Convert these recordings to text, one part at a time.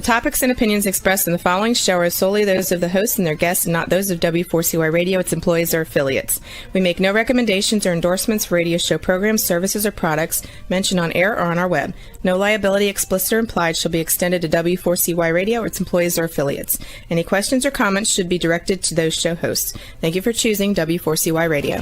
The topics and opinions expressed in the following show are solely those of the host and their guests and not those of W4CY Radio, its employees, or affiliates. We make no recommendations or endorsements for radio show programs, services, or products mentioned on air or on our web. No liability, explicit or implied, shall be extended to W4CY Radio or its employees or affiliates. Any questions or comments should be directed to those show hosts. Thank you for choosing W4CY Radio.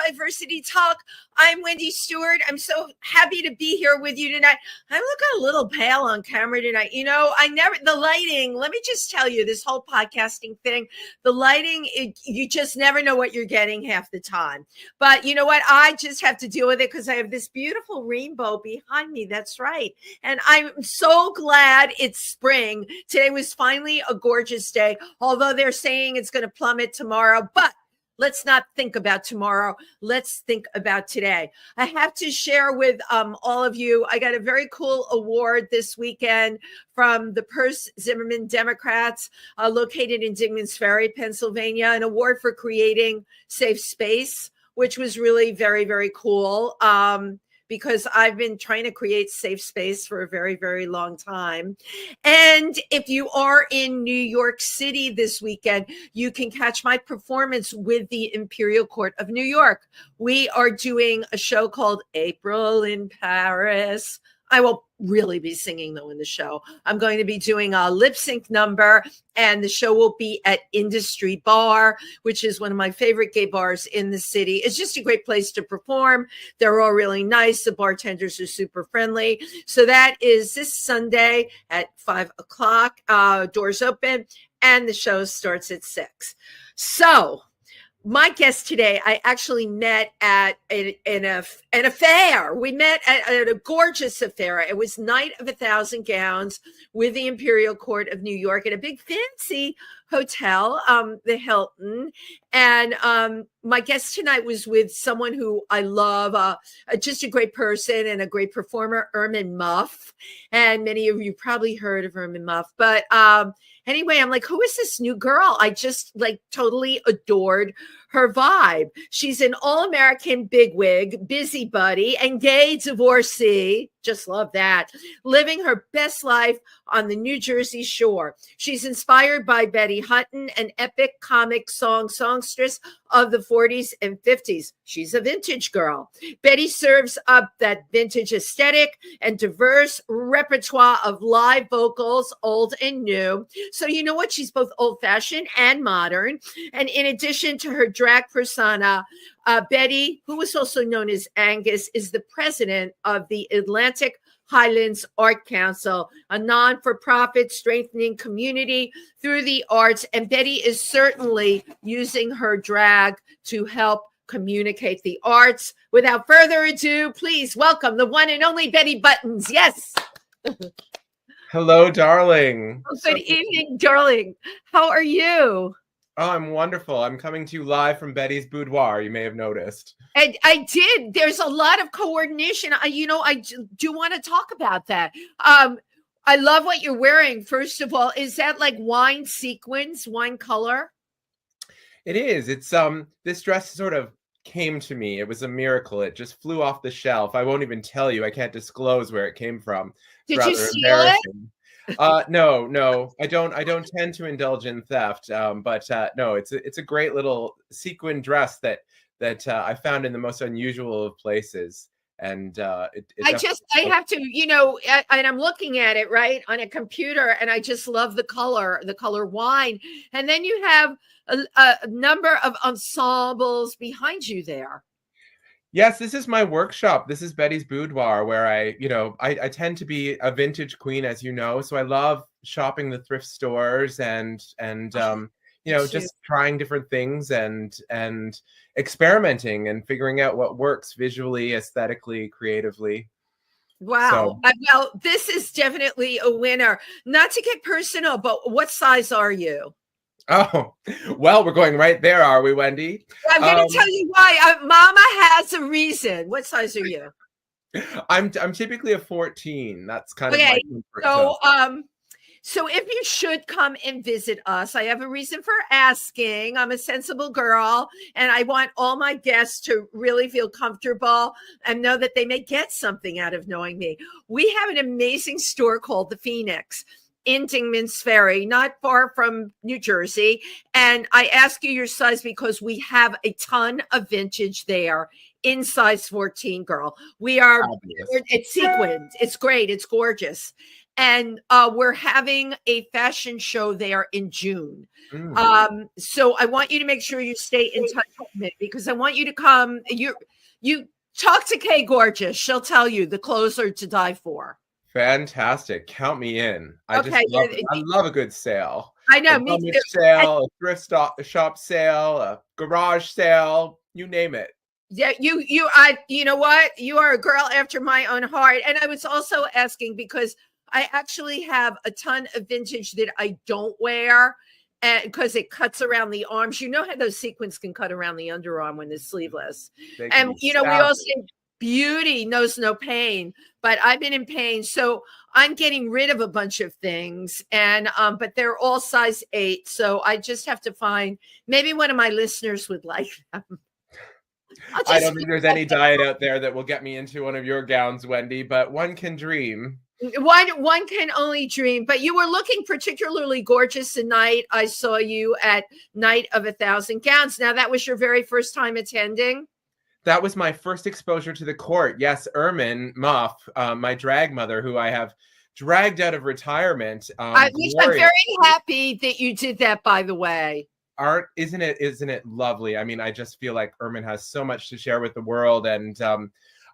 Diversity Talk. I'm Wendy Stewart. I'm so happy to be here with you tonight. I'm looking a little pale on camera tonight. You know, the lighting, let me just tell you, this whole podcasting thing, the lighting, you just never know what you're getting half the time. But you know what? I just have to deal with it because I have this beautiful rainbow behind me. That's right. And I'm so glad it's spring. Today was finally a gorgeous day, although they're saying it's going to plummet tomorrow. But let's not think about tomorrow. Let's think about today. I have to share with all of you, I got a very cool award this weekend from the Purse Zimmerman Democrats located in Dingman's Ferry, Pennsylvania, an award for creating safe space, which was really very, very cool. Because I've been trying to create safe space for a very, very long time. And if you are in New York City this weekend, you can catch my performance with the Imperial Court of New York. We are doing a show called April in Paris. I will really be singing, though, in the show. I'm going to be doing a lip sync number, and the show will be at Industry Bar, which is one of my favorite gay bars in the city. It's just a great place to perform. They're all really nice. The bartenders are super friendly. So that is this Sunday at 5 o'clock. Doors open, and the show starts at 6. So my guest today, I actually met at an affair. We met at a gorgeous affair. It was Night of 1,000 Gowns with the Imperial Court of New York at a big fancy hotel, the Hilton. And my guest tonight was with someone who I love, just a great person and a great performer, Ermin Muff. And many of you probably heard of Ermin Muff. But anyway, I'm like, who is this new girl? I just totally adored her vibe. She's an all-American bigwig, busybody, and gay divorcee. Just love that. Living her best life on the New Jersey shore. She's inspired by Betty Hutton, an epic comic songstress of the 40s and 50s. She's a vintage girl. Betty serves up that vintage aesthetic and diverse repertoire of live vocals, old and new. So you know what? She's both old-fashioned and modern. And in addition to her drag persona, Betty, who is also known as Angus, is the president of the Atlantic Highlands Arts Council, a non-for-profit strengthening community through the arts. And Betty is certainly using her drag to help communicate the arts. Without further ado, please welcome the one and only Betty Buttonz. Yes. Hello, darling. Oh, good evening, darling. How are you? Oh, I'm wonderful. I'm coming to you live from Betty's boudoir. You may have noticed. And I did. There's a lot of coordination. I do want to talk about that. I love what you're wearing. First of all, is that like wine sequins, wine color? It is. It's this dress sort of came to me. It was a miracle. It just flew off the shelf. I won't even tell you. I can't disclose where it came from. Did you steal it? No, I don't tend to indulge in theft. But no, it's a great little sequin dress that I found in the most unusual of places. And I have to, and I'm looking at it right on a computer, and I just love the color wine. And then you have a number of ensembles behind you there. Yes, this is my workshop. This is Betty's boudoir, where I tend to be a vintage queen, as you know. So I love shopping the thrift stores and just trying different things and experimenting and figuring out what works visually, aesthetically, creatively. Wow. So, Well, this is definitely a winner. Not to get personal, but what size are you? oh, well, we're going right there, are we, Wendy? I'm going to tell you why. Mama has a reason. What size are you? I'm typically a 14. That's kind of Okay. my comfort zone. So if you should come and visit us, I have a reason for asking. I'm a sensible girl, and I want all my guests to really feel comfortable and know that they may get something out of knowing me. We have an amazing store called The Phoenix in Dingman's Ferry, not far from New Jersey. And I ask you your size because we have a ton of vintage there in size 14, girl. It's sequined. It's great. It's gorgeous. And we're having a fashion show there in June. So I want you to make sure you stay in touch with me because I want you to come. You talk to Kay Gorgeous. She'll tell you the clothes are to die for. Fantastic. Count me in. I love a good sale. I know. A Me too. sale, a thrift shop sale, a garage sale, you name it. Yeah, you know what? You are a girl after my own heart. And I was also asking because I actually have a ton of vintage that I don't wear because it cuts around the arms. You know how those sequins can cut around the underarm when it's sleeveless. And, we all say beauty knows no pain, but I've been in pain. So I'm getting rid of a bunch of things and, but they're all size 8. So I just have to find, maybe one of my listeners would like them. I don't think there's any diet out there that will get me into one of your gowns, Wendy, but one can dream. One can only dream, but you were looking particularly gorgeous tonight. I saw you at Night of 1,000 Gowns. Now, that was your very first time attending? That was my first exposure to the court. Yes, Ermin Muff, my drag mother, who I have dragged out of retirement. I'm very happy that you did that, by the way. Art, isn't it lovely? I mean, I just feel like Ermin has so much to share with the world, and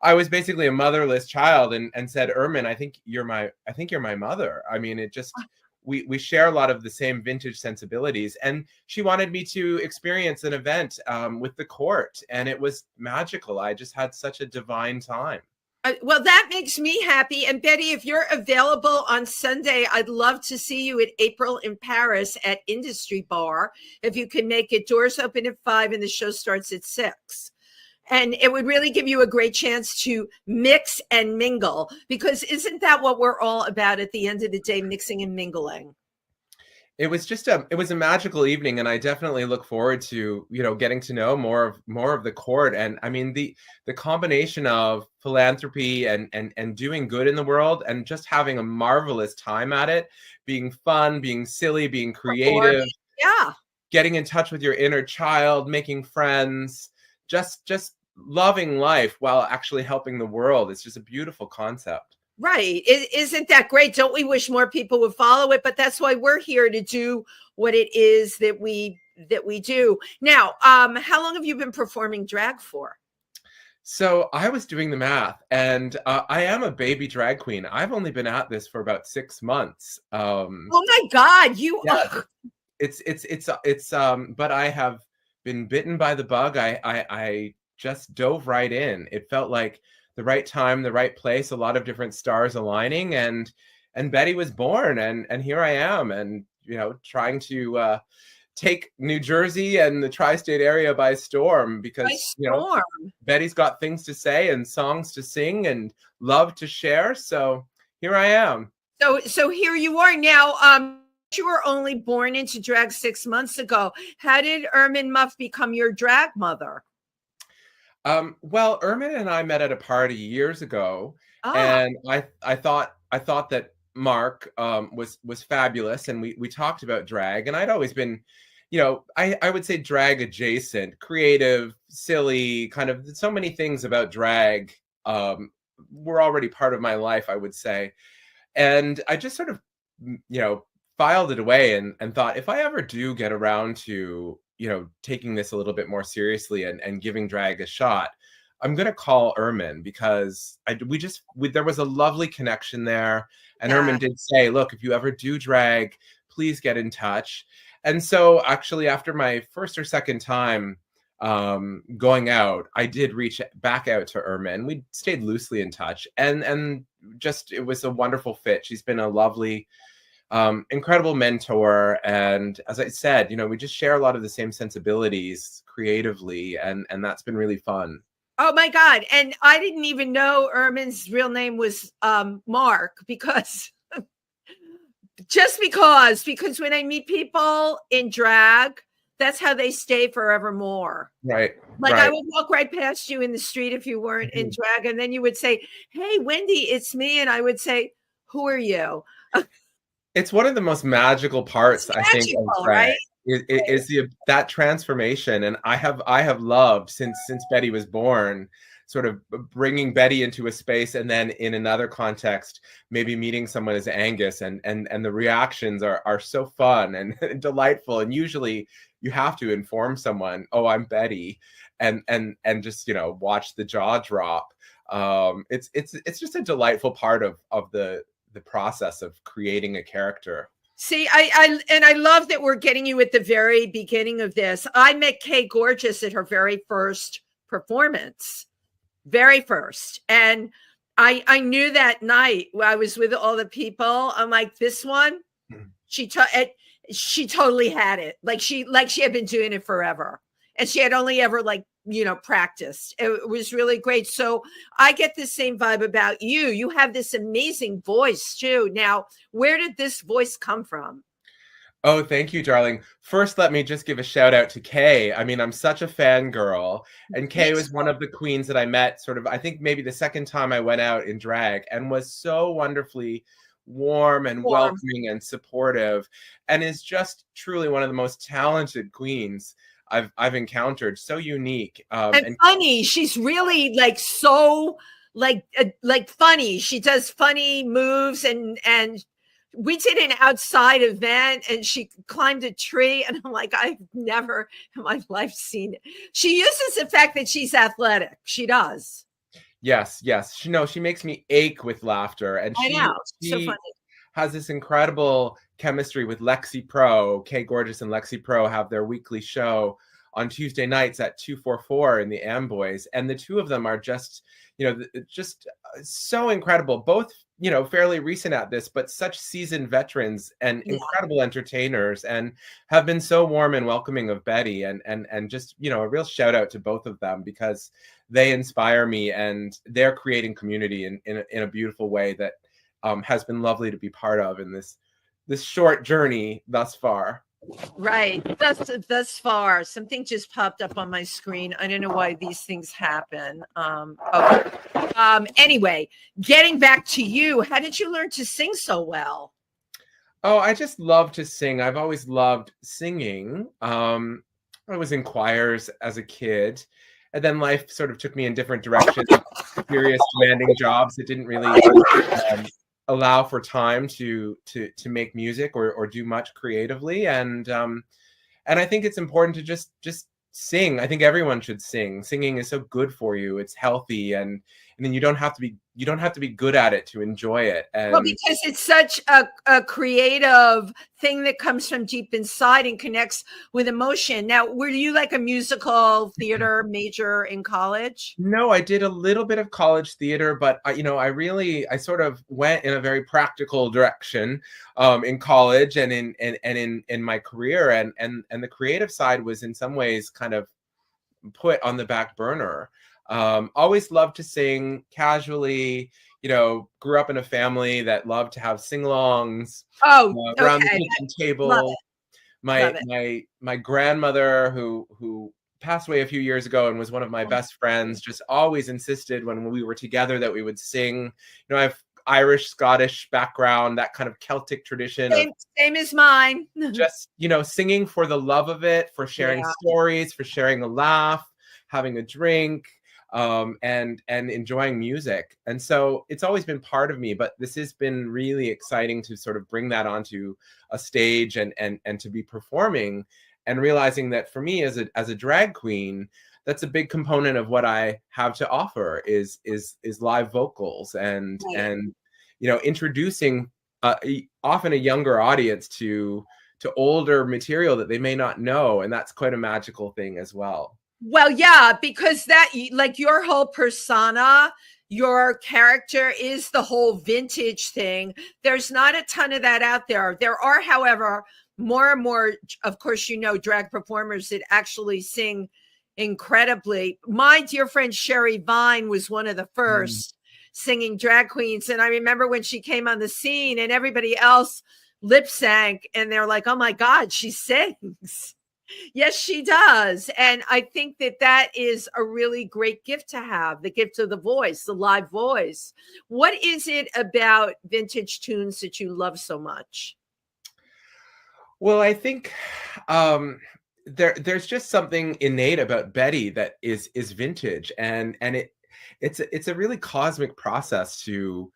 I was basically a motherless child and said, Ermin, I think you're my mother. I mean, it just, we share a lot of the same vintage sensibilities. And she wanted me to experience an event with the court. And it was magical. I just had such a divine time. Well, that makes me happy. And Betty, if you're available on Sunday, I'd love to see you at April in Paris at Industry Bar. If you can make it, doors open at 5 and the show starts at 6. And it would really give you a great chance to mix and mingle, because isn't that what we're all about at the end of the day, mixing and mingling? It was just it was a magical evening, and I definitely look forward to, getting to know more of the court. And I mean, the combination of philanthropy and doing good in the world and just having a marvelous time at it, being fun, being silly, being creative. Yeah. Getting in touch with your inner child, making friends, just loving life while actually helping the world. It's just a beautiful concept. Right. Isn't that great? Don't we wish more people would follow it? But that's why we're here, to do what it is that we do. Now, how long have you been performing drag for? So I was doing the math, and I am a baby drag queen. I've only been at this for about 6 months. Oh my God, It's but I have been bitten by the bug. I just dove right in. It felt like the right time, the right place, a lot of different stars aligning, and Betty was born, and here I am, and trying to take New Jersey and the tri-state area by storm, because Betty's got things to say and songs to sing and love to share. So here I am. So here you are now. You were only born into drag 6 months ago. How did Ermin Muff become your drag mother? Well, Ermin and I met at a party years ago, and I thought that Mark was fabulous, and we talked about drag, and I'd always been, I would say drag adjacent, creative, silly, kind of so many things about drag were already part of my life, I would say. And I just sort of, filed it away and thought, if I ever do get around to, taking this a little bit more seriously and giving drag a shot, I'm going to call Ermin, because there was a lovely connection there. And Ermin did say, look, if you ever do drag, please get in touch. And so actually after my first or second time going out, I did reach back out to Irma, and we stayed loosely in touch, and just, it was a wonderful fit. She's been a lovely, incredible mentor. And as I said, we just share a lot of the same sensibilities creatively, and that's been really fun. Oh my God. And I didn't even know Irma's real name was Mark, because because when I meet people in drag, that's how they stay forevermore. Right. Like, I would walk right past you in the street if you weren't in drag, and then you would say, "Hey, Wendy, it's me." And I would say, "Who are you?" It's one of the most magical parts, I think, of drag, right? is that transformation. And I have loved since Betty was born, sort of bringing Betty into a space, and then in another context, maybe meeting someone as Angus, and the reactions are so fun and delightful. And usually you have to inform someone, "Oh, I'm Betty," and just, watch the jaw drop. It's just a delightful part of the process of creating a character. See, I love that we're getting you at the very beginning of this. I met Kay Gorgeous at her very first performance. Very first. And I knew that night when I was with all the people, I'm like, this one, she totally had it. Like she had been doing it forever. And she had only ever practiced. It was really great. So I get the same vibe about you. You have this amazing voice too. Now, where did this voice come from? Oh, thank you, darling. First, let me just give a shout out to Kay. I mean, I'm such a fangirl. And Kay was one of the queens that I met sort of, I think maybe the second time I went out in drag, and was so wonderfully warm and welcoming and supportive, and is just truly one of the most talented queens I've encountered. So unique. And funny. She's really so funny. She does funny moves, and we did an outside event, and she climbed a tree, and I'm like, I've never in my life seen it. She uses the fact that she's athletic. She does. Yes. She makes me ache with laughter, and I know. So funny. Has this incredible chemistry with Lexi Pro. Kay Gorgeous and Lexi Pro have their weekly show on Tuesday nights at 244 in the Amboys, and the two of them are just so incredible. Both fairly recent at this, but such seasoned veterans and incredible entertainers, and have been so warm and welcoming of Betty, and just a real shout out to both of them, because they inspire me, and they're creating community in a beautiful way that has been lovely to be part of in this short journey thus far. Right. Thus far. Something just popped up on my screen. I don't know why these things happen. Anyway, getting back to you, how did you learn to sing so well? Oh, I just love to sing. I've always loved singing. I was in choirs as a kid, and then life sort of took me in different directions, serious, demanding jobs that didn't really allow for time to make music or do much creatively, and I think it's important to just sing. I think everyone should sing. Singing is so good for you. It's healthy, and then you don't have to be good at it to enjoy it. And because it's such a creative thing that comes from deep inside and connects with emotion. Now, were you like a musical theater major in college? No, I did a little bit of college theater, but I sort of went in a very practical direction in college and in my career, and the creative side was in some ways kind of put on the back burner. Always loved to sing casually, grew up in a family that loved to have sing-alongs around the kitchen table. My grandmother, who passed away a few years ago and was one of my best friends, just always insisted when we were together that we would sing. I have Irish, Scottish background, that kind of Celtic tradition. Same as mine. Just, singing for the love of it, for sharing stories, for sharing a laugh, having a drink, and enjoying music. And so it's always been part of me, but this has been really exciting to sort of bring that onto a stage and to be performing, and realizing that for me as a drag queen, that's a big component of what I have to offer is live vocals and introducing often a younger audience to older material that they may not know, and that's quite a magical thing as well. Well, yeah, because that, like, your whole persona, your character is the whole vintage thing. There's not a ton of that out there. There are, however, more and more, of course, drag performers that actually sing incredibly. My dear friend Sherry Vine was one of the first singing drag queens. And I remember when she came on the scene and everybody else lip sank, and they're like, oh my God, she sings. Yes, she does. And I think that is a really great gift to have, the gift of the voice, the live voice. What is it about vintage tunes that you love so much? Well, I think there's just something innate about Betty that is vintage, and it's a really cosmic process to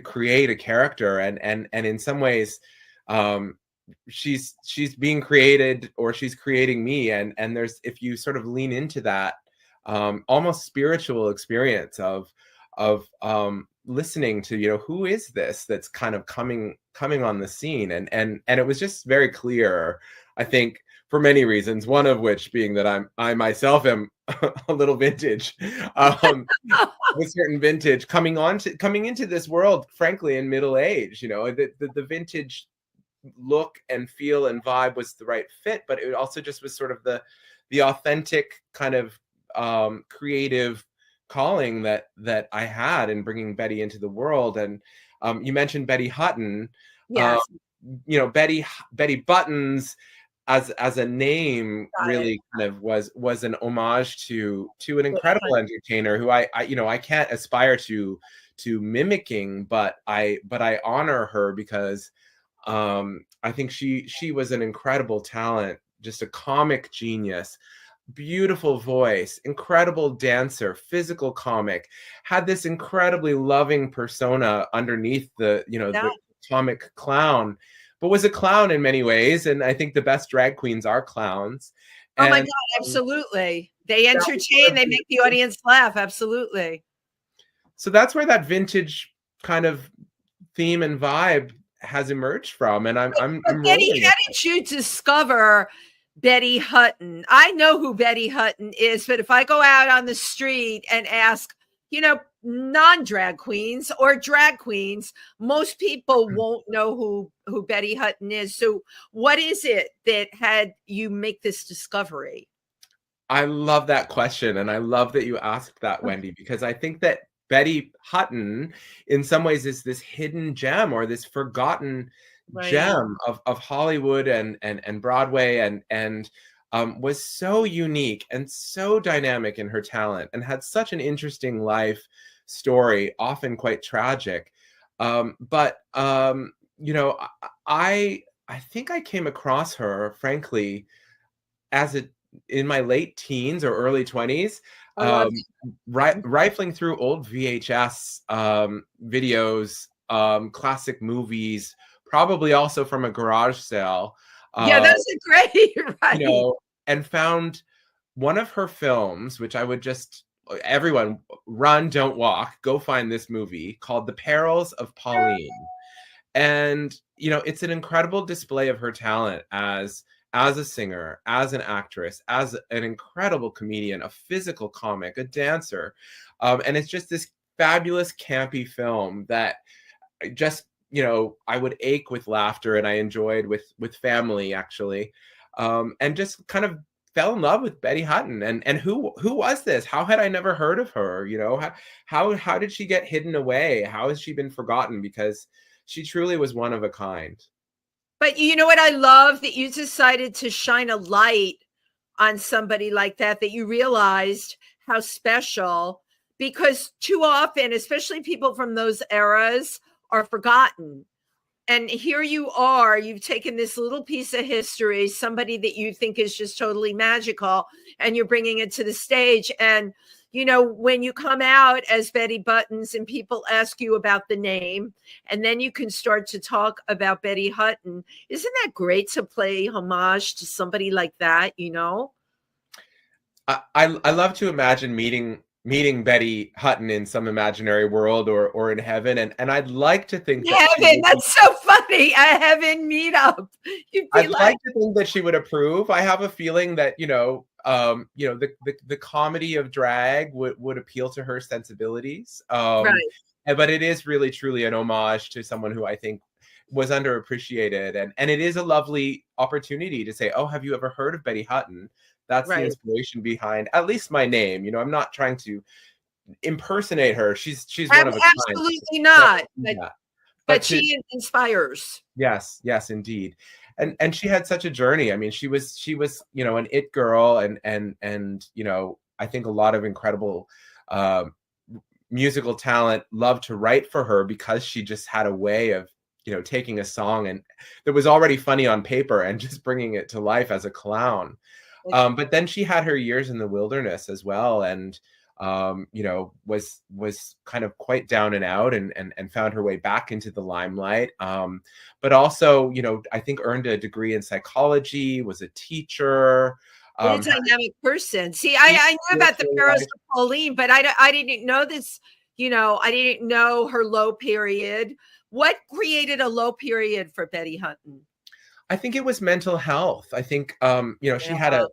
create a character, and in some ways she's being created, or she's creating me, and there's, if you sort of lean into that almost spiritual experience of listening to, who is this that's kind of coming on the scene, and it was just very clear, I think, for many reasons, one of which being that I myself am a little vintage, with certain vintage coming into this world, frankly, in middle age. The vintage look and feel and vibe was the right fit, but it also just was sort of the authentic kind of creative calling that I had in bringing Betty into the world. And you mentioned Betty Hutton. Yes. Betty Buttonz as a name really kind of was an homage to an incredible entertainer who I can't aspire to mimicking, but I honor her because I think she was an incredible talent, just a comic genius, beautiful voice, incredible dancer, physical comic, had this incredibly loving persona underneath the comic clown, but was a clown in many ways. And I think the best drag queens are clowns. Oh my God, absolutely. They entertain, they make the audience laugh. Absolutely. So that's where that vintage kind of theme and vibe has emerged from. And I'm Betty, how did you discover Betty Hutton? I know who Betty Hutton is, but if I go out on the street and ask, non-drag queens or drag queens, most people won't know who Betty Hutton is. So what is it that had you make this discovery? I love that question. And I love that you asked that, Wendy, because I think that Betty Hutton in some ways is this hidden gem, or this forgotten gem of Hollywood and Broadway, and was so unique and so dynamic in her talent, and had such an interesting life story, often quite tragic. But I think I came across her, frankly, in my late teens or early 20s, rifling through old VHS videos, classic movies, probably also from a garage sale. Yeah, that's great, right? And found one of her films, which I would just, everyone, run, don't walk, go find this movie, called The Perils of Pauline. And, it's an incredible display of her talent as a singer, as an actress, as an incredible comedian, a physical comic, a dancer. And it's just this fabulous, campy film that just, I would ache with laughter, and I enjoyed with family, actually. And just kind of fell in love with Betty Hutton. And who was this? How had I never heard of her? How did she get hidden away? How has she been forgotten? Because she truly was one of a kind. But you know what I love? That you decided to shine a light on somebody like that you realized how special, because too often, especially people from those eras, are forgotten. And here you are, you've taken this little piece of history, somebody that you think is just totally magical, and you're bringing it to the stage. And, when you come out as Betty Buttonz and people ask you about the name, and then you can start to talk about Betty Hutton, isn't that great to play homage to somebody like that, I love to imagine meeting meeting Betty Hutton in some imaginary world or in heaven. And I'd like to think that Heaven, that's so funny. A heaven meetup. You'd be I'd like to think that she would approve. I have a feeling that, the comedy of drag would appeal to her sensibilities. right, But it is really truly an homage to someone who I think was underappreciated. And it is a lovely opportunity to say, oh, have you ever heard of Betty Hutton? That's the right. inspiration behind at least my name. I'm not trying to impersonate her. She's one of a kind. Absolutely not. Yeah. But she inspires. Yes, indeed. And she had such a journey. I mean, she was an it girl, and I think a lot of incredible musical talent loved to write for her because she just had a way of taking a song and that was already funny on paper and just bringing it to life as a clown. But then she had her years in the wilderness as well, and was kind of quite down and out, and found her way back into the limelight. But also, I think earned a degree in psychology, was a teacher. What a dynamic person. See, I knew about the Pharaohs of Pauline, but I didn't know this. I didn't know her low period. What created a low period for Betty Hutton? I think it was mental health. I think she had a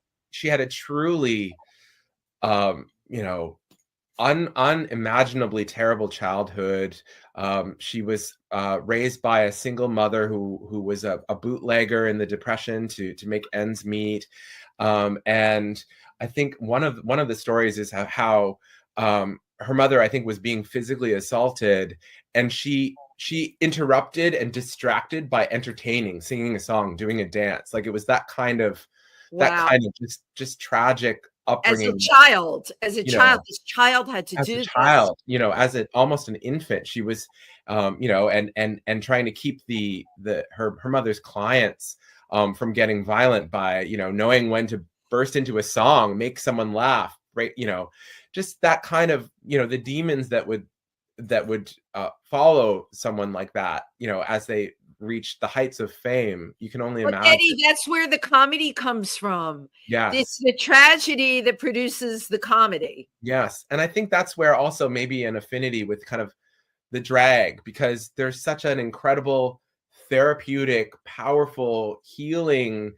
truly unimaginably terrible childhood. She was raised by a single mother who was a bootlegger in the Depression to make ends meet. And I think one of the stories is how her mother, I think, was being physically assaulted, and she interrupted and distracted by entertaining, singing a song, doing a dance. Like it was that kind of just tragic upbringing. As a child, this child had to do as almost an infant. She was, and trying to keep her mother's clients from getting violent by, knowing when to burst into a song, make someone laugh, right? Just that kind of, the demons that would follow someone like that, as they reach the heights of fame. You can only imagine. Eddie, that's where the comedy comes from. Yeah, it's the tragedy that produces the comedy. Yes, and I think that's where also maybe an affinity with kind of the drag, because there's such an incredible therapeutic, powerful, healing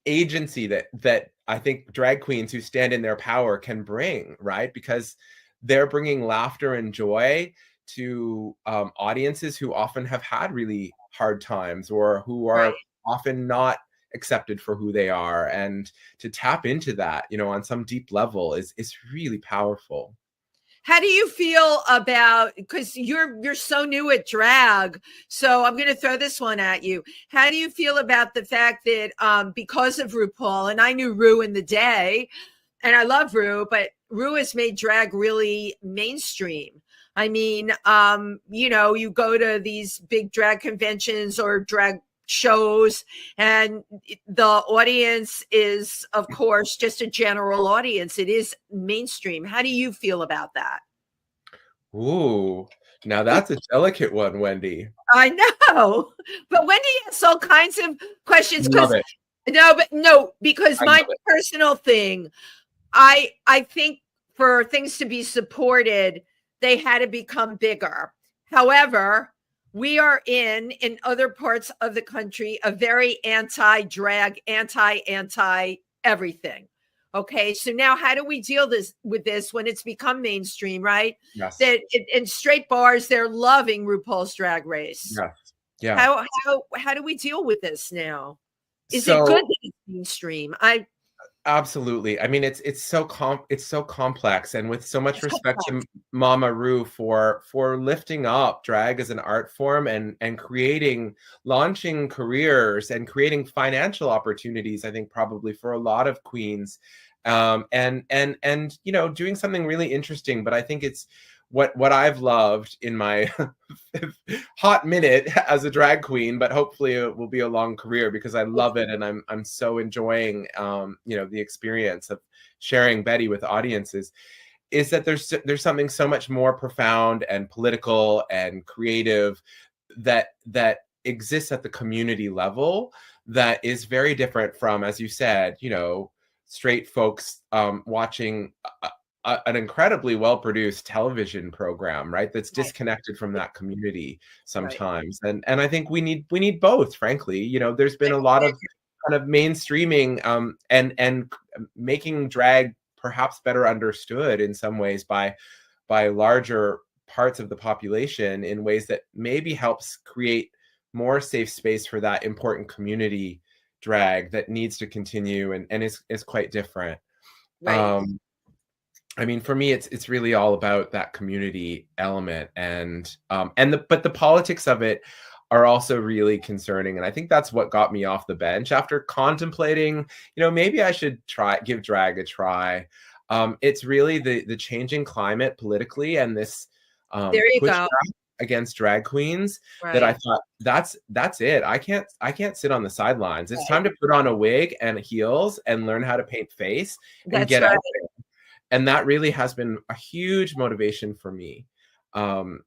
agency that I think drag queens who stand in their power can bring, right? Because they're bringing laughter and joy to audiences who often have had really hard times, or who are often not accepted for who they are. And to tap into that, on some deep level is really powerful. How do you feel about, because you're so new at drag, so I'm going to throw this one at you. How do you feel about the fact that because of RuPaul, and I knew Ru in the day, and I love Ru, but Ru has made drag really mainstream. I mean, you go to these big drag conventions or drag shows, and the audience is, of course, just a general audience. It is mainstream. How do you feel about that? Ooh, now that's a delicate one, Wendy. I know, but Wendy has all kinds of questions. Love it. Because my personal thing, I think for things to be supported, they had to become bigger. However, we are in other parts of the country, a very anti-drag, anti-everything. Okay, so now how do we deal with this when it's become mainstream, right? Yes. That in straight bars, they're loving RuPaul's Drag Race. Yes. Yeah. How do we deal with this now? Is it good that it's mainstream? Absolutely. I mean, it's so complex, and with so much respect to Mama Ru for lifting up drag as an art form and launching careers and creating financial opportunities, I think probably for a lot of queens, and doing something really interesting. But I think it's what I've loved in my hot minute as a drag queen, but hopefully it will be a long career, because I love it, and I'm so enjoying the experience of sharing Betty with audiences, is that there's something so much more profound and political and creative that exists at the community level that is very different from, as you said, straight folks watching an incredibly well-produced television program, right? That's disconnected from that community sometimes. And I think we need both, frankly. You know, there's been a lot of kind of mainstreaming and making drag perhaps better understood in some ways by larger parts of the population in ways that maybe helps create more safe space for that important community drag that needs to continue and is quite different. Right. I mean, for me, it's really all about that community element, but the politics of it are also really concerning. And I think that's what got me off the bench after contemplating, you know, maybe I should give drag a try. It's really the changing climate politically and this There you pushback go. against drag queens that Right. I thought that's it. I can't sit on the sidelines. It's time to put on a wig and heels and learn how to paint face and That's get right. out there. And that really has been a huge motivation for me to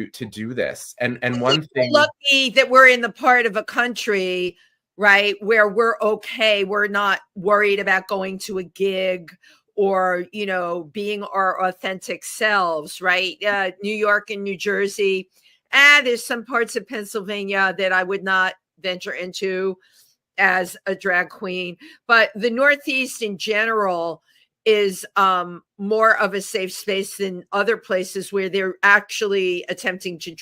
do this. And one thing, lucky that we're in the part of a country, right, where we're okay. We're not worried about going to a gig or, you know, being our authentic selves, right? New York and New Jersey. There's some parts of Pennsylvania that I would not venture into as a drag queen, but the Northeast in general is more of a safe space than other places where they're actually attempting to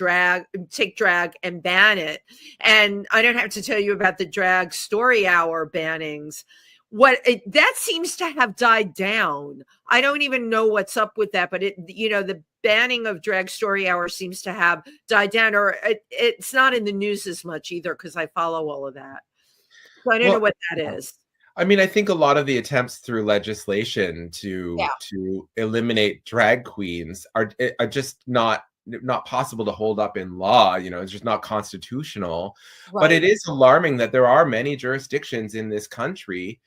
take drag and ban it. And I don't have to tell you about the drag story hour bannings. That seems to have died down. I don't even know what's up with that, but the banning of drag story hour seems to have died down, or it's not in the news as much either because I follow all of that. So I don't know what that is. I mean, I think a lot of the attempts through legislation to eliminate drag queens are just not possible to hold up in law. You know, it's just not constitutional. Right. But it is alarming that there are many jurisdictions in this country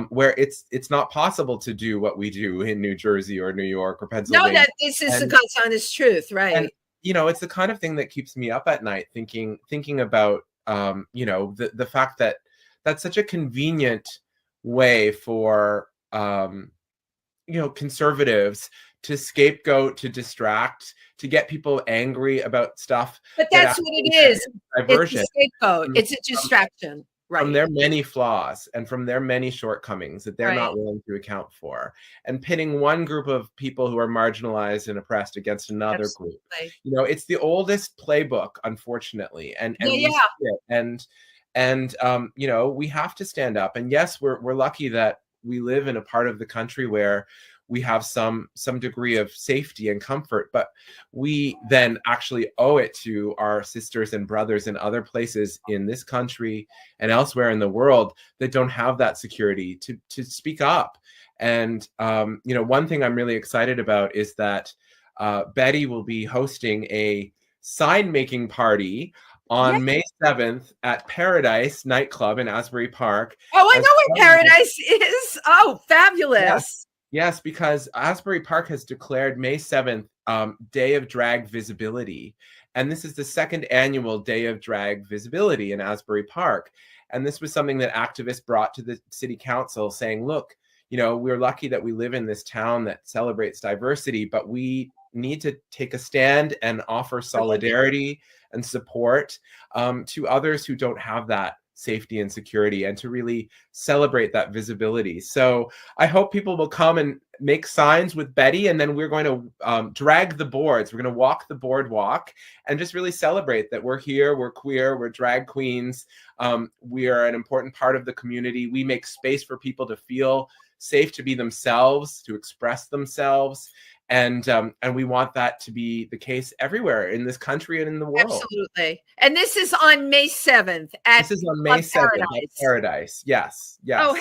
where it's not possible to do what we do in New Jersey or New York or Pennsylvania. No, this is the God's honest truth, right? And, you know, it's the kind of thing that keeps me up at night thinking about you know, the fact that that's such a convenient way for you know, conservatives to scapegoat, to distract, to get people angry about stuff. But that's what it is. Diversion. It's a scapegoat. It's a distraction. Right. From their many flaws and from their many shortcomings that they're not willing to account for, and pitting one group of people who are marginalized and oppressed against another group. You know, it's the oldest playbook, unfortunately, and you know, we have to stand up. And yes, we're lucky that we live in a part of the country where we have some degree of safety and comfort, but we then actually owe it to our sisters and brothers in other places in this country and elsewhere in the world that don't have that security to speak up. And you know, one thing I'm really excited about is that Betty will be hosting a sign making party on May 7th at Paradise nightclub in Asbury Park. Oh, I know where Paradise is. Oh, fabulous. Yes, because Asbury Park has declared May 7th Day of Drag Visibility. And this is the second annual Day of Drag Visibility in Asbury Park. And this was something that activists brought to the city council saying, look, you know, we're lucky that we live in this town that celebrates diversity, but we need to take a stand and offer solidarity and support to others who don't have that safety and security, and to really celebrate that visibility. So I hope people will come and make signs with Betty, and then we're going to drag the boards. We're going to walk the boardwalk and just really celebrate that we're here, we're queer, we're drag queens. We are an important part of the community. We make space for people to feel safe to be themselves, to express themselves. And we want that to be the case everywhere in this country and in the world. Absolutely. And this is on May 7th. This is on May 7th at Paradise. Yes. Oh,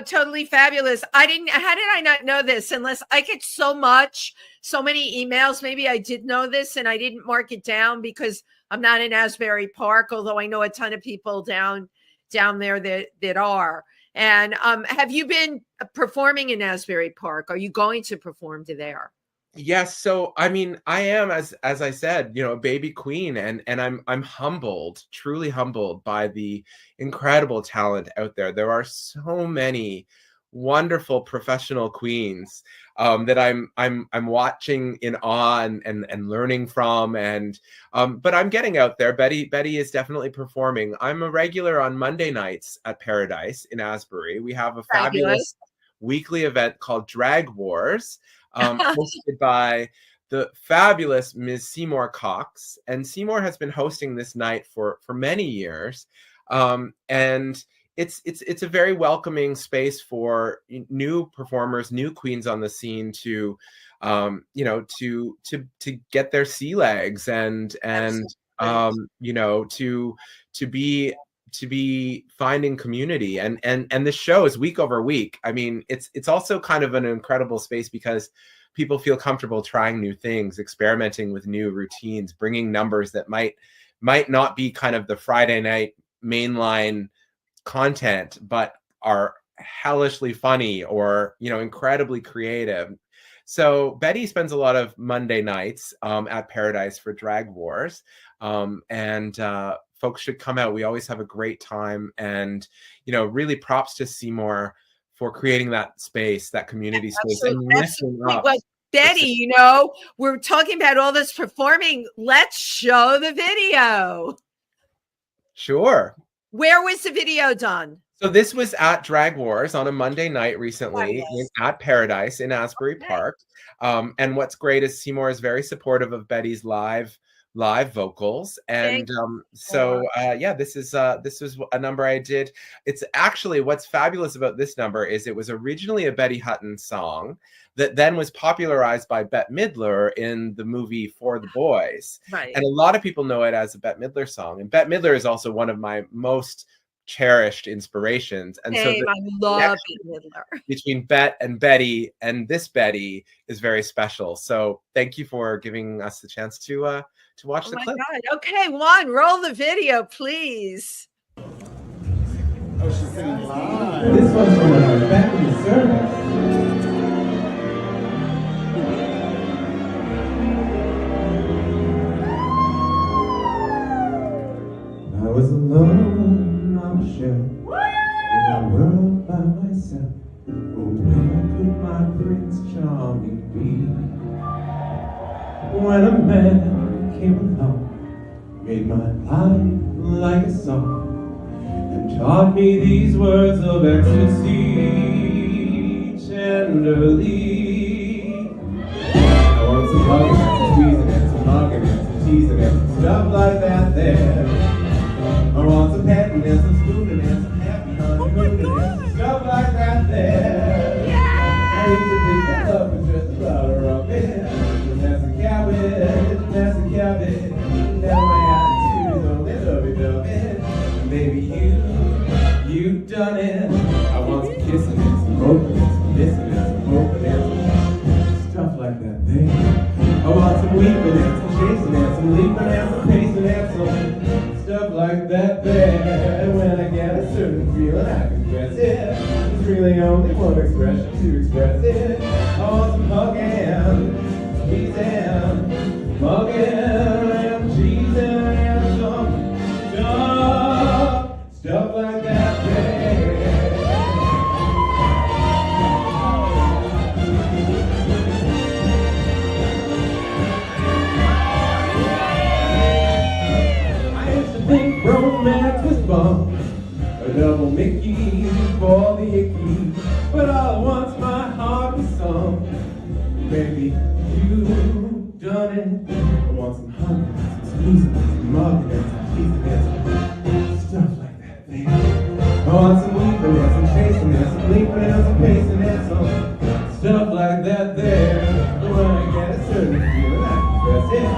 totally fabulous. How did I not know this? Unless I get so many emails. Maybe I did know this and I didn't mark it down because I'm not in Asbury Park, although I know a ton of people down there that are. And have you been performing in Asbury Park? Are you going to perform there? Yes. So, I mean, I am, as I said, you know, a baby queen, and I'm humbled, truly humbled by the incredible talent out there. There are so many wonderful professional queens that I'm watching in awe and learning from, and but I'm getting out there. Betty is definitely performing. I'm a regular on Monday nights at Paradise in Asbury. We have a fabulous weekly event called Drag Wars, hosted by the fabulous Ms. Seymour Cox, and Seymour has been hosting this night for many years, and it's a very welcoming space for new performers, new queens on the scene to, you know, to get their sea legs and you know, to be finding community, and this show is week over week. I mean, it's also kind of an incredible space because people feel comfortable trying new things, experimenting with new routines, bringing numbers that might not be kind of the Friday night mainline content, but are hellishly funny or, you know, incredibly creative. So Betty spends a lot of Monday nights at Paradise for Drag Wars, and folks should come out. We always have a great time, and, you know, really props to Seymour for creating that space, that community space. Absolutely. Well, Betty, you know, we're talking about all this performing. Let's show the video. Sure. Where was the video done? So this was at Drag Wars on a Monday night recently at Paradise in Asbury Park. And what's great is Seymour is very supportive of Betty's live vocals, and yeah, this is a number I did. It's actually, what's fabulous about this number is it was originally a Betty Hutton song that then was popularized by Bette Midler in the movie For the Boys, and a lot of people know it as a Bette Midler song, and Bette Midler is also one of my most cherished inspirations, and so I love Midler. Between Bette and Betty, and this Betty is very special. So thank you for giving us the chance to watch the clip. God. Okay, Juan, roll the video, please. Oh, she's singing live. This one's from our family service. I was alone on a shelf in a world by myself. Oh, where could my Prince Charming be? When a man came along, made my life like a song, and taught me these words of ecstasy tenderly. I want some hugging and some squeezing and some mugging and some teasing and some stuff like that there. I want some petting and some spooning and some happy honeymooning and some stuff like that there. I used to think that love was just a butter up in the messy cabbage. Now my attitude is only lovey-dovey. Baby, you've done it. I want some kissing and some hoping and some missing and some hoping and some stuff like that there. I want some weeping and some chasing and some leaping and some pacing and some stuff like that there. And when I get a certain feeling, I confess it. There's really only one expression to express it. I want some hugging, squeezing, mugging, and cheesing, and some stuff like that there. Think romance was bum, a double Mickey for the icky, but all at once my heart was sung. Baby, you've done it. I want some hugging, some squeezing, some mugging, and some teasing, and some stuff like that, baby. I want some weeping and some chasing and some leaping and some pacing and some stuff like that there. But when I get a certain feeling, I confess it.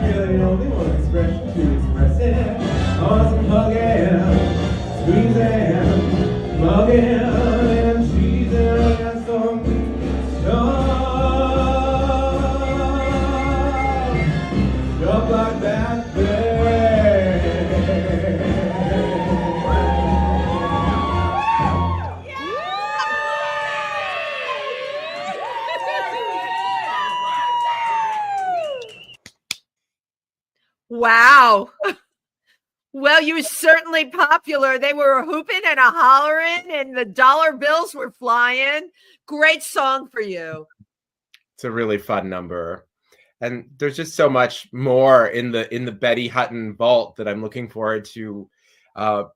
Really only one expression to express it. I want some hugging, squeezing, mugging, and cheesing, and some stuff like that there. Wow. Well, you were certainly popular. They were hooping and a hollering, and the dollar bills were flying. Great song for you. It's a really fun number. And there's just so much more in the Betty Hutton vault that I'm looking forward to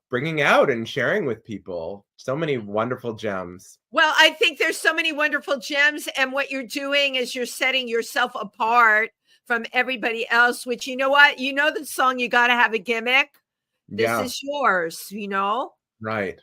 bringing out and sharing with people. So many wonderful gems. Well, I think there's so many wonderful gems, and what you're doing is you're setting yourself apart from everybody else, which, you know what? You know the song, You Gotta Have a Gimmick. This Yeah. is yours, you know? Right.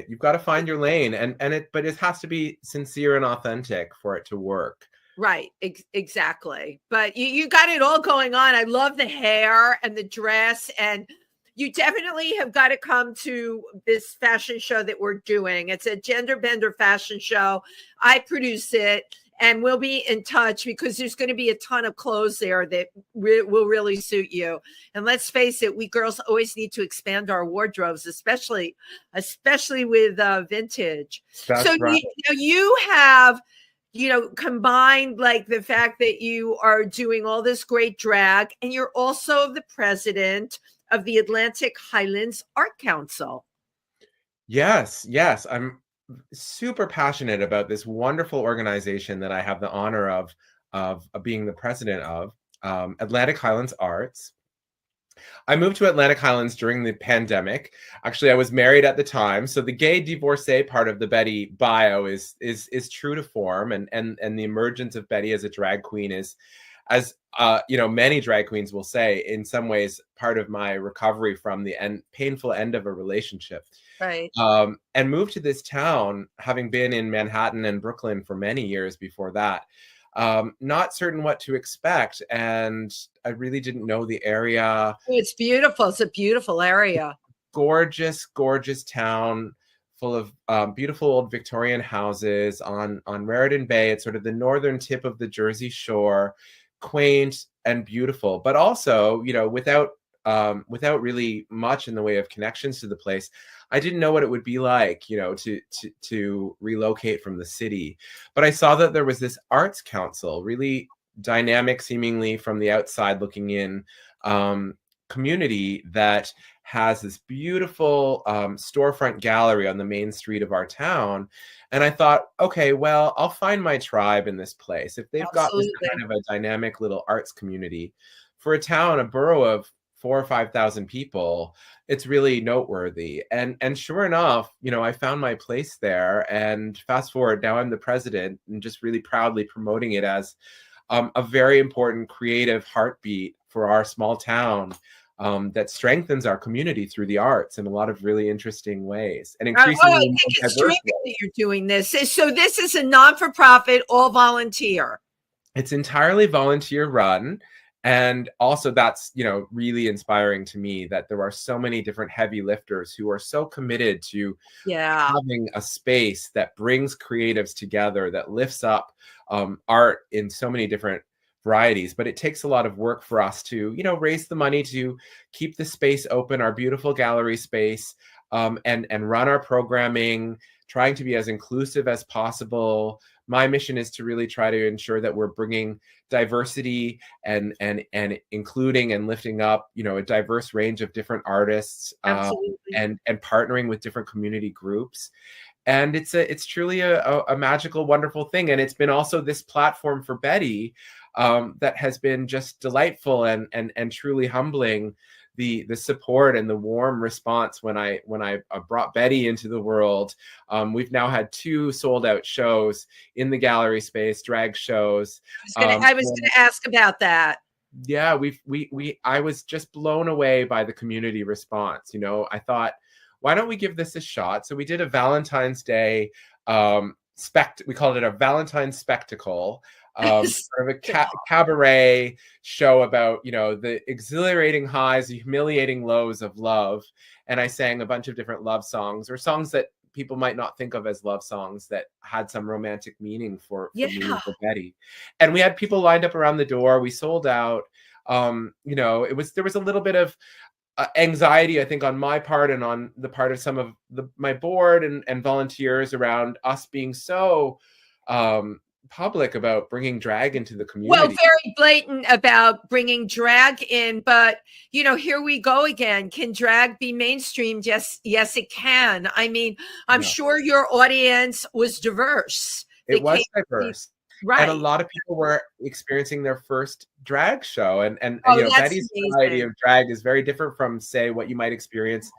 You've got to find your lane, but it has to be sincere and authentic for it to work. Right, exactly. But you got it all going on. I love the hair and the dress, and you definitely have got to come to this fashion show that we're doing. It's a gender bender fashion show. I produce it, and we'll be in touch because there's going to be a ton of clothes there that will really suit you. And let's face it, we girls always need to expand our wardrobes, especially with vintage. That's so right. you have, combined like the fact that you are doing all this great drag, and you're also the president of the Atlantic Highlands Art Council. Yes. I'm super passionate about this wonderful organization that I have the honor of being the president of, Atlantic Highlands Arts. I moved to Atlantic Highlands during the pandemic. Actually, I was married at the time, so the gay divorcee part of the Betty bio is true to form, and the emergence of Betty as a drag queen is, as many drag queens will say, in some ways part of my recovery from the painful end of a relationship. Right. And moved to this town, having been in Manhattan and Brooklyn for many years before that. Not certain what to expect, and I really didn't know the area. Oh, it's beautiful. It's a beautiful area. Gorgeous town full of beautiful old Victorian houses on Raritan Bay. It's sort of the northern tip of the Jersey Shore, quaint and beautiful, but also, without really much in the way of connections to the place. I didn't know what it would be like, to relocate from the city. But I saw that there was this arts council, really dynamic, seemingly from the outside looking in, community that has this beautiful storefront gallery on the main street of our town. And I thought, okay, well, I'll find my tribe in this place. If they've Absolutely. got this kind of a dynamic little arts community for a borough of 4,000 or 5,000 people, it's really noteworthy. And sure enough, I found my place there. And fast forward, now I'm the president, and just really proudly promoting it as a very important creative heartbeat for our small town, that strengthens our community through the arts in a lot of really interesting ways. And increasingly, I think it's terrific that you're doing this. So this is a non-for-profit, all volunteer. It's entirely volunteer run. And also that's, really inspiring to me that there are so many different heavy lifters who are so committed to having a space that brings creatives together, that lifts up art in so many different varieties. But it takes a lot of work for us to, raise the money to keep the space open, our beautiful gallery space, and run our programming, trying to be as inclusive as possible. My mission is to really try to ensure that we're bringing diversity and including and lifting up, a diverse range of different artists, and partnering with different community groups. And it's truly a magical, wonderful thing. And it's been also this platform for Betty that has been just delightful and truly humbling. The support and the warm response when I brought Betty into the world. We've now had 2 sold out shows in the gallery space, drag shows. I was going to ask about that. Yeah, I was just blown away by the community response. I thought, why don't we give this a shot? So we did a Valentine's Day we called it a Valentine's spectacle. Sort of a cabaret show about, the exhilarating highs, the humiliating lows of love. And I sang a bunch of different love songs, or songs that people might not think of as love songs, that had some romantic meaning for me and for Betty. And we had people lined up around the door. We sold out. There was a little bit of anxiety, I think, on my part and on the part of some of my board and volunteers around us being so public about bringing drag into the Well, community. very blatant about bringing drag in, but here we go again. Can drag be mainstreamed? Yes, it can. I mean, I'm Yeah. sure your audience was diverse. It They was came- diverse. right. And a lot of people were experiencing their first drag show. And That's Betty's variety amazing. of drag is very different from, say, what you might experience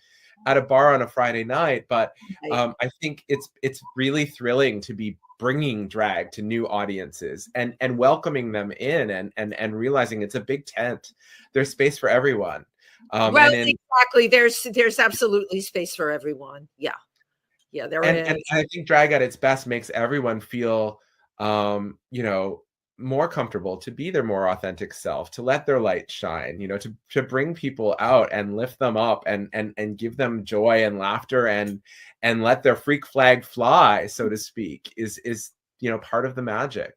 at a bar on a Friday night. But Right. I think it's really thrilling to be bringing drag to new audiences and welcoming them in and realizing it's a big tent. There's space for everyone. Well, exactly. There's absolutely space for everyone. Yeah, there is. And I think drag at its best makes everyone feel, more comfortable to be their more authentic self, to let their light shine, to bring people out and lift them up and give them joy and laughter and let their freak flag fly, so to speak, is part of the magic.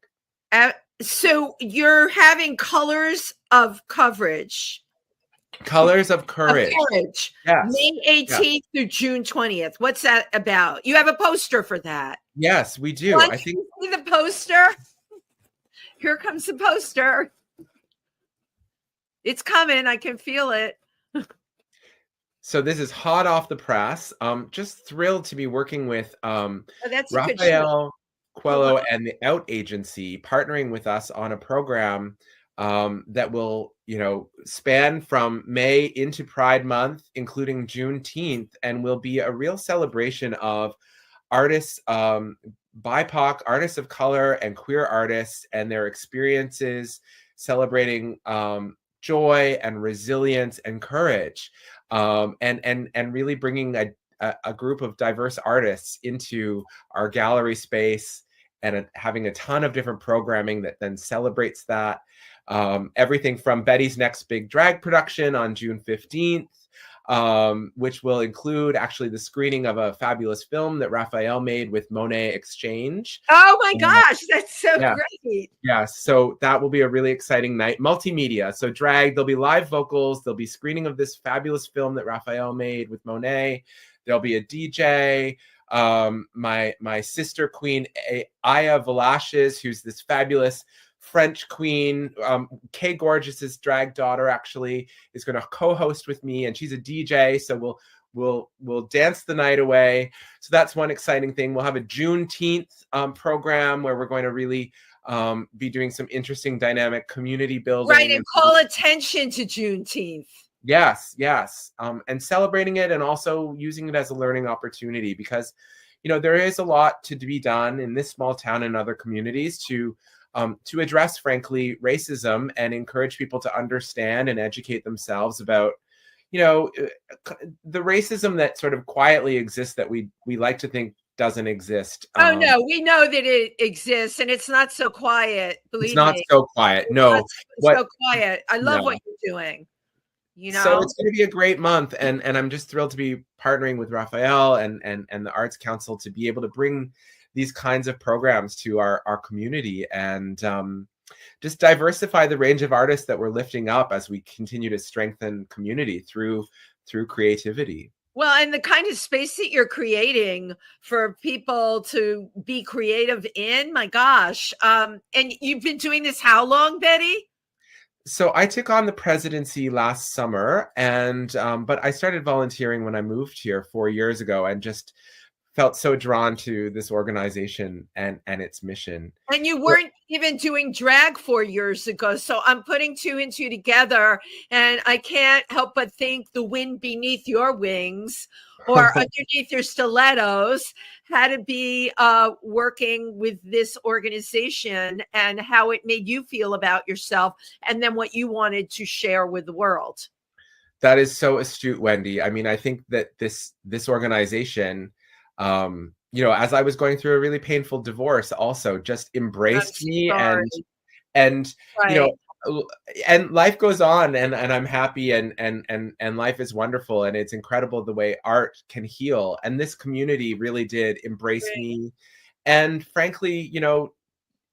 So you're having colors of coverage. Colors of Courage. Yes. May 18th through June 20th. What's that about? You have a poster for that. Yes, we do. I think see the poster. Here comes the poster. It's coming. I can feel it. So this is hot off the press. Just thrilled to be working with That's Raphael Coelho and the Out Agency, partnering with us on a program that will, span from May into Pride Month, including Juneteenth, and will be a real celebration of artists, BIPOC, artists of color, and queer artists and their experiences, celebrating joy and resilience and courage, and really bringing a group of diverse artists into our gallery space and having a ton of different programming that then celebrates that. Everything from Betty's next big drag production on June 15th, which will include actually the screening of a fabulous film that Raphael made with Monet Exchange. Oh my gosh, that's so great. Yeah, so that will be a really exciting night. Multimedia, so drag, there'll be live vocals, there'll be screening of this fabulous film that Raphael made with Monet. There'll be a DJ. My sister queen, Aya Velasquez, who's this fabulous French queen, Kay Gorgeous's drag daughter, actually is going to co-host with me, and she's a DJ, so we'll dance the night away. So that's one exciting thing. We'll have a Juneteenth program where we're going to really be doing some interesting dynamic community building, right, and call attention to Juneteenth. Yes, and celebrating it, and also using it as a learning opportunity, because there is a lot to be done in this small town and other communities to address, frankly, racism and encourage people to understand and educate themselves about, the racism that sort of quietly exists that we like to think doesn't exist. Oh no, we know that it exists, and it's not so quiet. Believe me, it's not so quiet. No, so quiet. I love what you're doing. So it's going to be a great month, and I'm just thrilled to be partnering with Raphael and the Arts Council to be able to bring these kinds of programs to our community and just diversify the range of artists that we're lifting up as we continue to strengthen community through creativity. Well, and the kind of space that you're creating for people to be creative in, my gosh. And you've been doing this how long, Betty? So I took on the presidency last summer, and but I started volunteering when I moved here 4 years ago, and just felt so drawn to this organization and its mission. And you weren't even doing drag 4 years ago. So I'm putting two and two together, and I can't help but think the wind beneath your wings or underneath your stilettos had to be working with this organization, and how it made you feel about yourself, and then what you wanted to share with the world. That is so astute, Wendy. I mean, I think that this organization, as I was going through a really painful divorce, also just embraced me, and right. And life goes on, and I'm happy, and life is wonderful, and it's incredible the way art can heal. And this community really did embrace me, and frankly,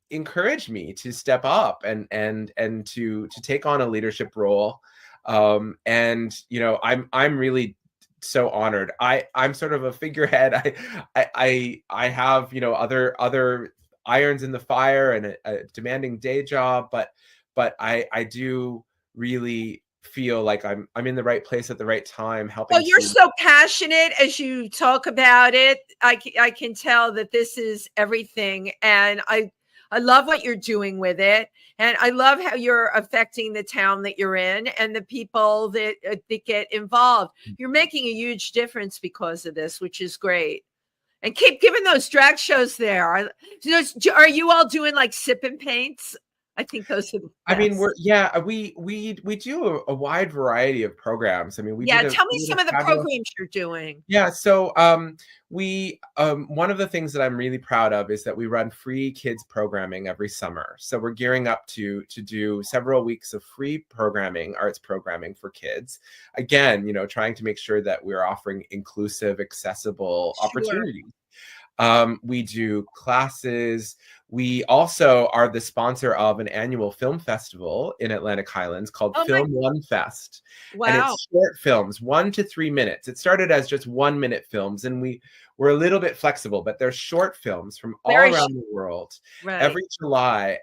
encouraged me to step up and to take on a leadership role. I'm really so honored. I'm sort of a figurehead. I have other irons in the fire and a demanding day job, but I do really feel like I'm in the right place at the right time, helping. Well, you're so passionate as you talk about it. I can tell that this is everything, and I love what you're doing with it, and I love how you're affecting the town that you're in and the people that get involved. You're making a huge difference because of this, which is great. And keep giving those drag shows there. Are you all doing like sip and paints? I think those are the best. I mean, we do a wide variety of programs. I mean, tell me some of the programs you're doing. Yeah, so one of the things that I'm really proud of is that we run free kids programming every summer. So we're gearing up to do several weeks of free programming, arts programming for kids. Again, trying to make sure that we're offering inclusive, accessible opportunities. We do classes. We also are the sponsor of an annual film festival in Atlantic Highlands called Film One Fest. Wow. And it's short films, 1 to 3 minutes. It started as just 1 minute films, and we're a little bit flexible, but they're short films from all around the world. Right. Every July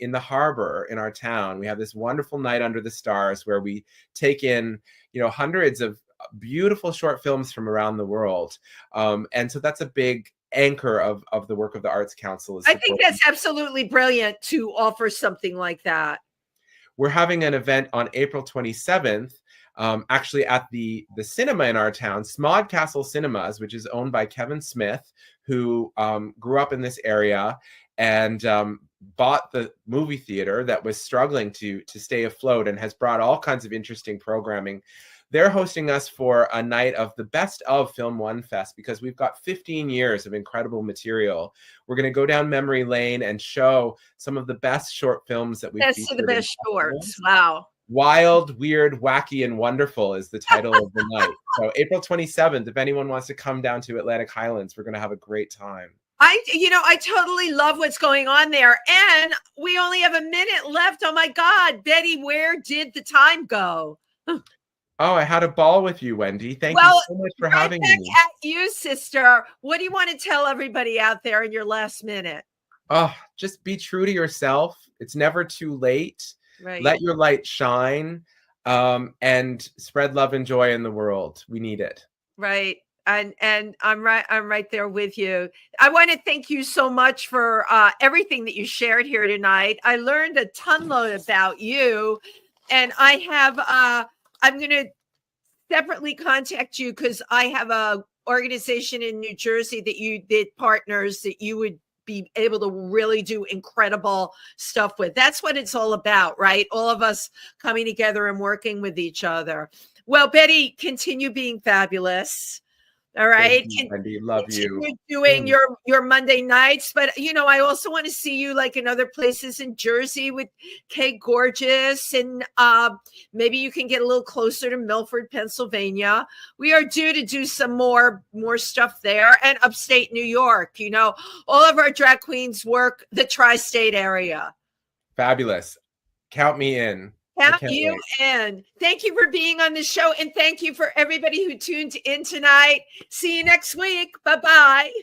in the harbor in our town, we have this wonderful night under the stars where we take in, hundreds of beautiful short films from around the world. And so that's a big anchor of the work of the Arts Council. I think that's absolutely brilliant to offer something like that. We're having an event on April 27th, actually at the cinema in our town, Smod Castle Cinemas, which is owned by Kevin Smith, who grew up in this area and bought the movie theater that was struggling to stay afloat and has brought all kinds of interesting programming. They're hosting us for a night of the best of Film One Fest because we've got 15 years of incredible material. We're going to go down memory lane and show some of the best short films that we've featured. The best shorts. Wow. Wild, Weird, Wacky, and Wonderful is the title of the night. So April 27th, if anyone wants to come down to Atlantic Highlands, we're going to have a great time. I totally love what's going on there. And we only have a minute left. Oh my God, Betty, where did the time go? Oh, I had a ball with you, Wendy. Thank you so much for having me. At you, sister. What do you want to tell everybody out there in your last minute? Oh, just be true to yourself. It's never too late. Right. Let your light shine, and spread love and joy in the world. We need it. Right. And I'm right there with you. I want to thank you so much for everything that you shared here tonight. I learned a ton load about you, and I have I'm going to separately contact you because I have a organization in New Jersey that you did partners that you would be able to really do incredible stuff with. That's what it's all about, right? All of us coming together and working with each other. Well, Betty, continue being fabulous. All right. Wendy, love you. Doing your Monday nights, but I also want to see you like in other places in Jersey with Kay Gorgeous, and maybe you can get a little closer to Milford, Pennsylvania. We are due to do some more stuff there, and upstate New York. All of our drag queens work the tri-state area. Fabulous. Count me in. Count you in. Thank you for being on the show, and thank you for everybody who tuned in tonight. See you next week. Bye-bye.